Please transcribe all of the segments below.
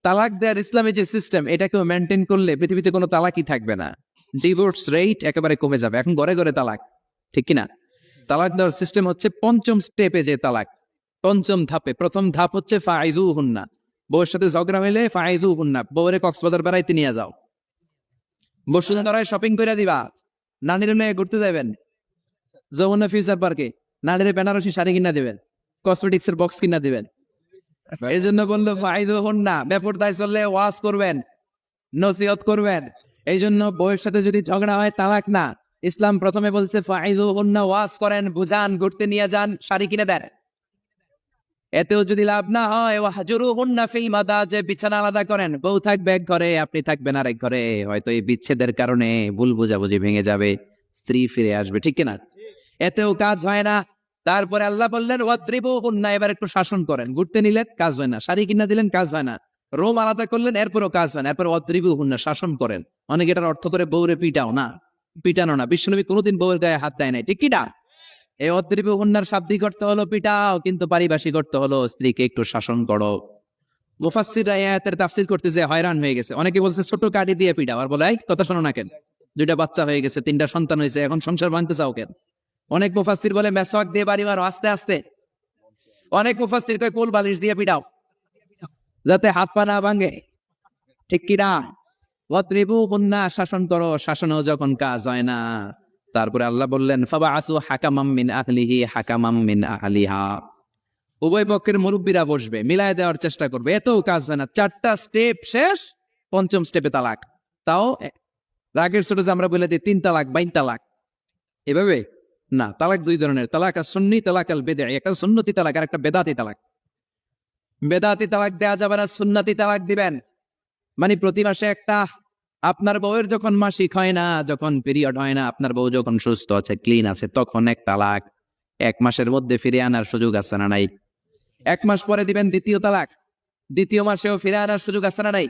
তালাক দেওয়ার ইসলামী যে সিস্টেম, এটাকেও মেনটেন করলে পৃথিবীতে কোনো তালাকই থাকবে না। ডিভোর্স রেট একেবারে কমে যাবে। এখন ঘরে ঘরে তালাক, ঠিক কিনা? তালাক দেওয়ার সিস্টেম হচ্ছে পঞ্চম স্টেপে যে তালাক, পঞ্চম ধাপে। প্রথম ধাপ হচ্ছে ফাইদু হুন্না, বউয়ের সাথে ঝগড়া হইলে ফাইদু হুন্না, বউরে কক্সবাজার বেড়াইতে নিয়ে যাও, বসুন্ধরায় শপিং করে দিবা, নানির মেয়ে ঘুরতে যাবেন, যমুনা ফিউচার পার্কে নানির বেনারসি শাড়ি কিনা দিবেন, কসমেটিক্স এর বক্স কিনা দিবেন। এই জন্য বললো ফাইদু হুন্না, বেপরদায় চললে ওয়াজ করবেন, নসিহত করবেন। এই জন্য বউয়ের সাথে যদি ঝগড়া হয় তালাক না, ইসলাম প্রথমে বলছে ফাইদু হুন্না, ওয়াজ করেন, বুঝান, ঘুরতে নিয়ে যান, শাড়ি কিনে দেন। এতেও যদি লাভ না হয়, ওয়াহজুরু হুন্না ফিল মাদাজি, বিছানা আলাদা করেন, বউ থাকবে এক ঘরে, আপনি থাকবেন আরেক ঘরে। হয়তো এই বিচ্ছেদের কারণে ভুল বোঝাবুঝি ভেঙে যাবে, স্ত্রী ফিরে আসবে, ঠিক কিনা? এতেও কাজ হয় না। তারপরে আল্লাহ বললেন ওয়াদ্রিবু হুন্না, এবার একটু শাসন করেন। ঘুরতে নিলেন, কাজ হয় না। শাড়ি কিনা দিলেন, কাজ হয় না। রোম আলাদা করলেন, এরপরও কাজ হয় না। এরপর ওয়াদ্রিবু হুন্না, শাসন করেন। অনেকে এটার অর্থ করে বউরে পিটাও না, পিটানো না। বিশ্বনবী কোনোদিন বউয়ের গায়ে হাত দেয় নাই, ঠিক কিনা? এই অদ্রিবু হুন্নার শাব্দিক অর্থ হলো পিটাও, কিন্তু পারিভাষিক অর্থ হলো স্ত্রীকে একটু শাসন করো। মুফাসসিররা এই আয়াতের তাফসীর করতে যে হয়রান হয়ে গেছে। অনেকে বলছে ছোট কাঠি দিয়ে পিটাও, আর বলে এই কথা শোনো না কেন, দুইটা বাচ্চা হয়ে গেছে, 3টা সন্তান হয়েছে, এখন সংসার ভাঙতে চাও কেন? অনেক মুফাসসির বলে মেসওয়াক দিয়ে বাড়ি মারো আস্তে আস্তে। অনেক মুফাসসির কয় কোল বালিশ দিয়ে পিটাও, যাতে হাত পা না ভাঙে, ঠিক কিনা? ওয়াদ্রিবু হুন্না, শাসন করো। শাসনেও যখন কাজ হয় না, তারপরে আল্লাহ বললেন ফাবাআসু হাকামাম মিন আহলিহি হাকামাম মিন আহলিহা, উভয় পক্ষের মুরব্বীরা বসবে, মিলায় দেওয়ার চেষ্টা করবে। এতেও কাজ হয় না। 4টা স্টেপ শেষ, পঞ্চম স্টেপে তালাক। তাও রাগের ছোট যে আমরা বলে দিই 3 তালাক 22 তালাক, এভাবে না। তালাক 2 ধরনের, তালাক আর সুন্নি, তালাক আল বেদঈ। একটা সুন্নতি তালাক আর একটা বেদাতি তালাক। বেদাতি তালাক দেয়া যাবে না, সুন্নতি তালাক দিবেন। মানে প্রতি মাসে একটা, আপনার বউয়ের যখন মাসিক হয় না, যখন পিরিয়ড হয় না, আপনার বউ যখন সুস্থ আছে, ক্লিন আছে, তখন এক তালাক। 1 মাসের মধ্যে ফিরে আনার সুযোগ আছে না নাই? 1 মাস পরে দিবেন দ্বিতীয় তালাক, দ্বিতীয় মাসেও ফিরে আনার সুযোগ আছে না নাই?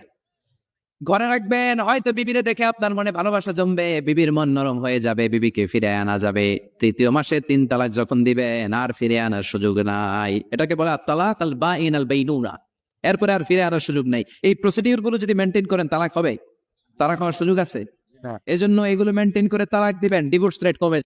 ঘরে রাখবেন, হয়তো বিবিরে দেখে আপনার মনে ভালোবাসা জমবে, বিবির মন নরম হয়ে যাবে, বিবিকে ফিরে আনা যাবে। তৃতীয় মাসে 3 তালাক যখন দিবেন, আর ফিরে আনার সুযোগ নাই। এটাকে বলে আত-তালাক আল বাইন আল বাইনুনা। এরপরে আর ফিরে আনার সুযোগ নাই। এই প্রসিডিউর গুলো যদি মেনটেন করেন, তালাক হবে? তালাক হওয়ার সুযোগ আছে? এজন্য এগুলো মেনটেন করে তালাক দিবেন, ডিভোর্স রেট কমে